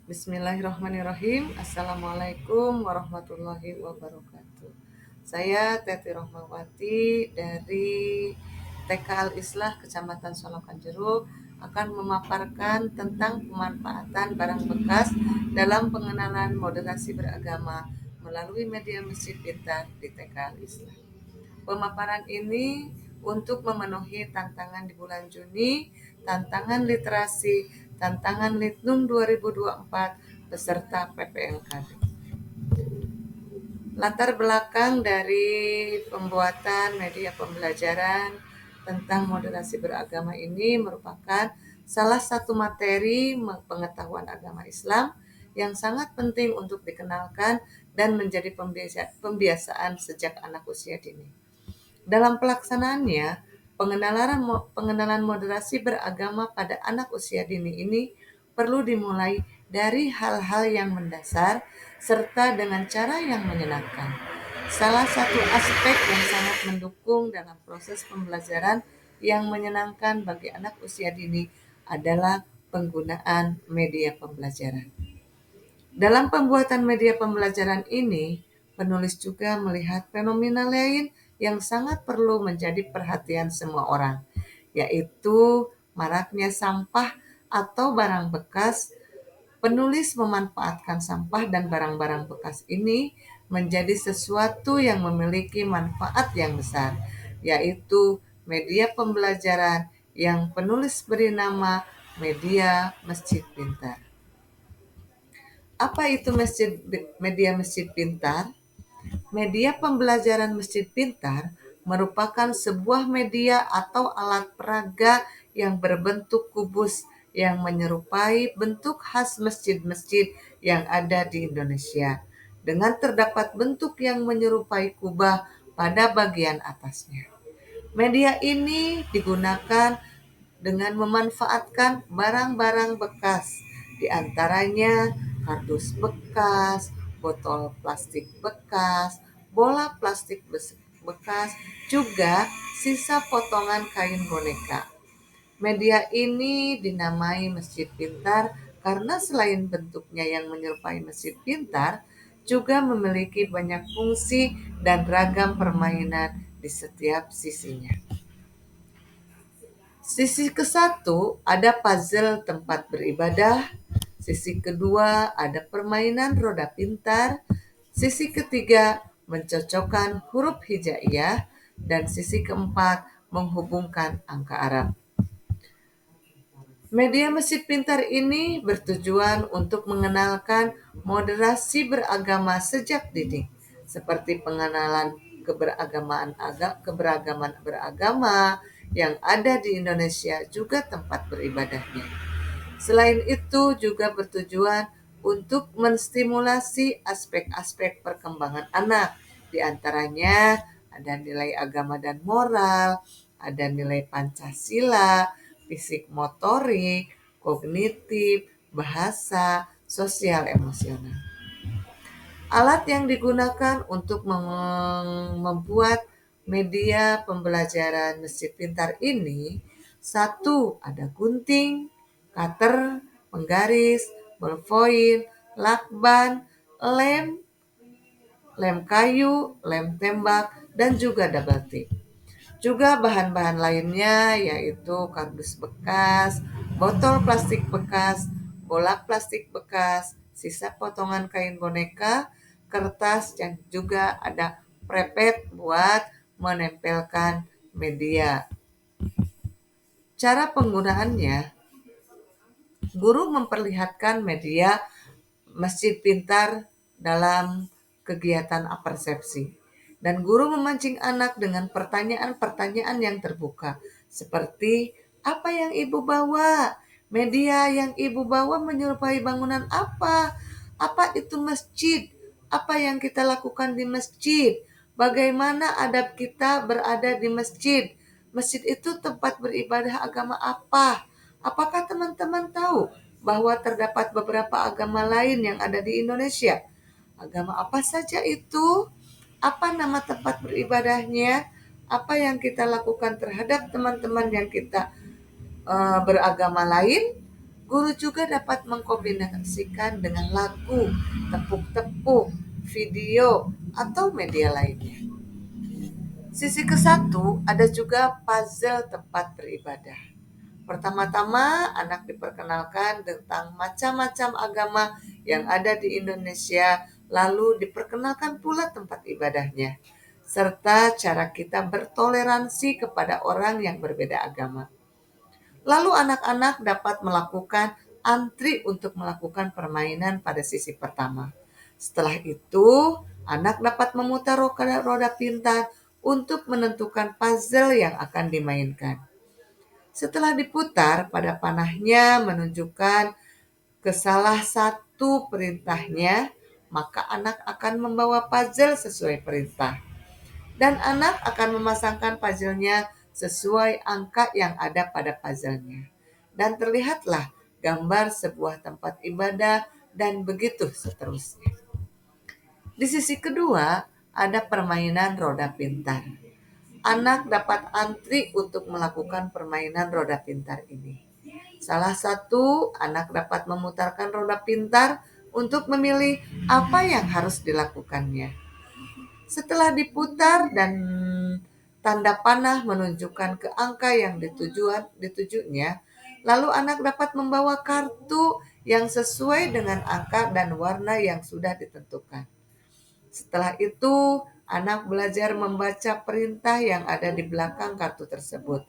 Bismillahirrahmanirrahim. Assalamualaikum warahmatullahi wabarakatuh. Saya Teti Rohmawati dari TK Al-Islah Kecamatan Solokan Jeruk akan memaparkan tentang pemanfaatan barang bekas dalam pengenalan moderasi beragama melalui media Masjid Pintar di TK Al-Islah. Pemaparan ini untuk memenuhi tantangan di bulan Juni, tantangan literasi, tantangan Litnum 2024 beserta PPLKD. Latar belakang dari pembuatan media pembelajaran tentang moderasi beragama ini merupakan salah satu materi pengetahuan agama Islam yang sangat penting untuk dikenalkan dan menjadi pembiasaan sejak anak usia dini. Dalam pelaksanaannya, pengenalan moderasi beragama pada anak usia dini ini perlu dimulai dari hal-hal yang mendasar serta dengan cara yang menyenangkan. Salah satu aspek yang sangat mendukung dalam proses pembelajaran yang menyenangkan bagi anak usia dini adalah penggunaan media pembelajaran. Dalam pembuatan media pembelajaran ini, penulis juga melihat fenomena lain yang sangat perlu menjadi perhatian semua orang, yaitu maraknya sampah atau barang bekas. Penulis memanfaatkan sampah dan barang-barang bekas ini menjadi sesuatu yang memiliki manfaat yang besar, yaitu media pembelajaran yang penulis beri nama media Masjid Pintar. Apa itu media Masjid Pintar? Media pembelajaran Masjid Pintar merupakan sebuah media atau alat peraga yang berbentuk kubus yang menyerupai bentuk khas masjid-masjid yang ada di Indonesia, dengan terdapat bentuk yang menyerupai kubah pada bagian atasnya. Media ini digunakan dengan memanfaatkan barang-barang bekas, di antaranya kardus bekas, botol plastik bekas, bola plastik bekas, juga sisa potongan kain boneka. Media ini dinamai Masjid Pintar karena selain bentuknya yang menyerupai Masjid Pintar, juga memiliki banyak fungsi dan ragam permainan di setiap sisinya. Sisi ke-1 ada puzzle tempat beribadah, sisi kedua ada permainan roda pintar, sisi ketiga mencocokkan huruf hijaiyah, dan sisi keempat menghubungkan angka Arab. Media Masjid Pintar ini bertujuan untuk mengenalkan moderasi beragama sejak dini, seperti pengenalan keberagaman beragama yang ada di Indonesia, juga tempat beribadahnya. Selain itu juga bertujuan untuk menstimulasi aspek-aspek perkembangan anak, di antaranya ada nilai agama dan moral, ada nilai Pancasila, fisik motorik, kognitif, bahasa, sosial emosional. Alat yang digunakan untuk membuat media pembelajaran Masjid Pintar ini, 1 ada gunting, cutter, penggaris, ballpoint, lakban, lem, lem kayu, lem tembak, dan juga double tip. Juga bahan-bahan lainnya yaitu kardus bekas, botol plastik bekas, bola plastik bekas, sisa potongan kain boneka, kertas, dan juga ada prepet buat menempelkan media. Cara penggunaannya, guru memperlihatkan media Masjid Pintar dalam kegiatan apersepsi. Dan guru memancing anak dengan pertanyaan-pertanyaan yang terbuka. Seperti, apa yang ibu bawa? Media yang ibu bawa menyerupai bangunan apa? Apa itu masjid? Apa yang kita lakukan di masjid? Bagaimana adab kita berada di masjid? Masjid itu tempat beribadah agama apa? Apakah teman-teman tahu bahwa terdapat beberapa agama lain yang ada di Indonesia? Agama apa saja itu? Apa nama tempat beribadahnya? Apa yang kita lakukan terhadap teman-teman yang kita beragama lain? Guru juga dapat mengkombinasikan dengan lagu, tepuk-tepuk, video, atau media lainnya. Sisi ke-1 ada juga puzzle tempat beribadah. Pertama-tama, anak diperkenalkan tentang macam-macam agama yang ada di Indonesia, lalu diperkenalkan pula tempat ibadahnya, serta cara kita bertoleransi kepada orang yang berbeda agama. Lalu anak-anak dapat melakukan antri untuk melakukan permainan pada sisi pertama. Setelah itu, anak dapat memutar roda pintar untuk menentukan puzzle yang akan dimainkan. Setelah diputar, pada panahnya menunjukkan ke salah satu perintahnya, maka anak akan membawa puzzle sesuai perintah. Dan anak akan memasangkan puzzle-nya sesuai angka yang ada pada puzzle-nya. Dan terlihatlah gambar sebuah tempat ibadah dan begitu seterusnya. Di sisi kedua, ada permainan roda pintar. Anak dapat antri untuk melakukan permainan roda pintar ini. Salah satu anak dapat memutarkan roda pintar untuk memilih apa yang harus dilakukannya. Setelah diputar dan tanda panah menunjukkan ke angka yang ditujunya, lalu anak dapat membawa kartu yang sesuai dengan angka dan warna yang sudah ditentukan. Setelah itu, anak belajar membaca perintah yang ada di belakang kartu tersebut.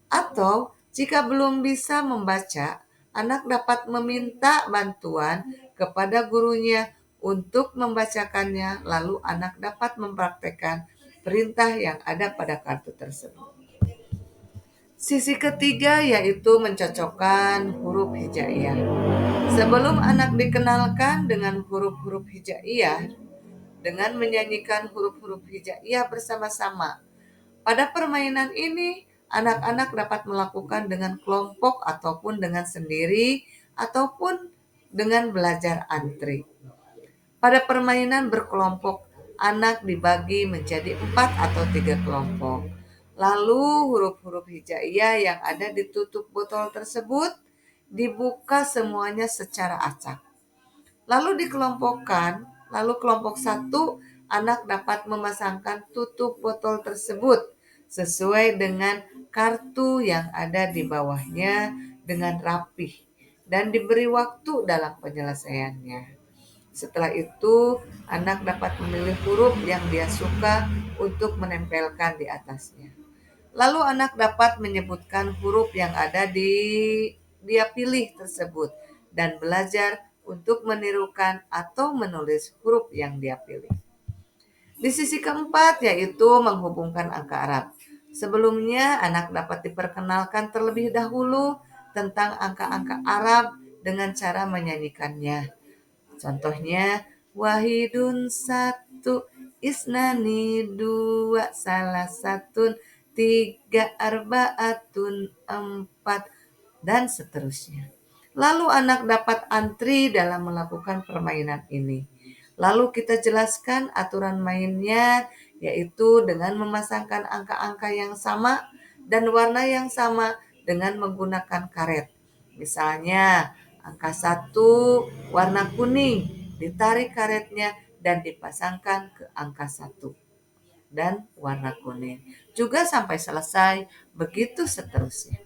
Atau jika belum bisa membaca, anak dapat meminta bantuan kepada gurunya untuk membacakannya, lalu anak dapat mempraktekkan perintah yang ada pada kartu tersebut. Sisi ketiga yaitu mencocokkan huruf hijaiyah. Sebelum anak dikenalkan dengan huruf-huruf hijaiyah, dengan menyanyikan huruf-huruf hijaiyah bersama-sama. Pada permainan ini, anak-anak dapat melakukan dengan kelompok ataupun dengan sendiri ataupun dengan belajar antri. Pada permainan berkelompok, anak dibagi menjadi 4 atau 3 kelompok. Lalu huruf-huruf hijaiyah yang ada di tutup botol tersebut dibuka semuanya secara acak. Lalu dikelompokkan, lalu kelompok 1 anak dapat memasangkan tutup botol tersebut sesuai dengan kartu yang ada di bawahnya dengan rapih dan diberi waktu dalam penyelesaiannya. Setelah itu, anak dapat memilih huruf yang dia suka untuk menempelkan di atasnya. Lalu anak dapat menyebutkan huruf yang ada di dia pilih tersebut dan belajar untuk menirukan atau menulis huruf yang dia pilih. Di sisi keempat yaitu menghubungkan angka Arab. Sebelumnya anak dapat diperkenalkan terlebih dahulu tentang angka-angka Arab dengan cara menyanyikannya. Contohnya, wahidun satu, isnani dua, salah satun tiga, arbaatun empat, dan seterusnya. Lalu anak dapat antri dalam melakukan permainan ini. Lalu kita jelaskan aturan mainnya, yaitu dengan memasangkan angka-angka yang sama dan warna yang sama dengan menggunakan karet. Misalnya, angka 1 warna kuning, ditarik karetnya dan dipasangkan ke angka 1 dan warna kuning. Juga sampai selesai, begitu seterusnya.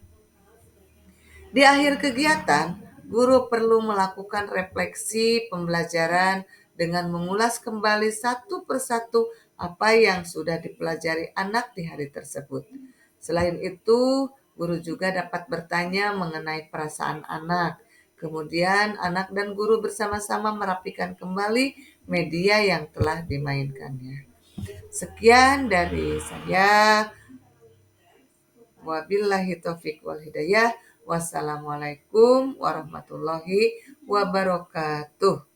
Di akhir kegiatan, guru perlu melakukan refleksi pembelajaran dengan mengulas kembali satu persatu apa yang sudah dipelajari anak di hari tersebut. Selain itu, guru juga dapat bertanya mengenai perasaan anak. Kemudian, anak dan guru bersama-sama merapikan kembali media yang telah dimainkannya. Sekian dari saya. Wabillahi taufik wal hidayah. Wassalamualaikum warahmatullahi wabarakatuh.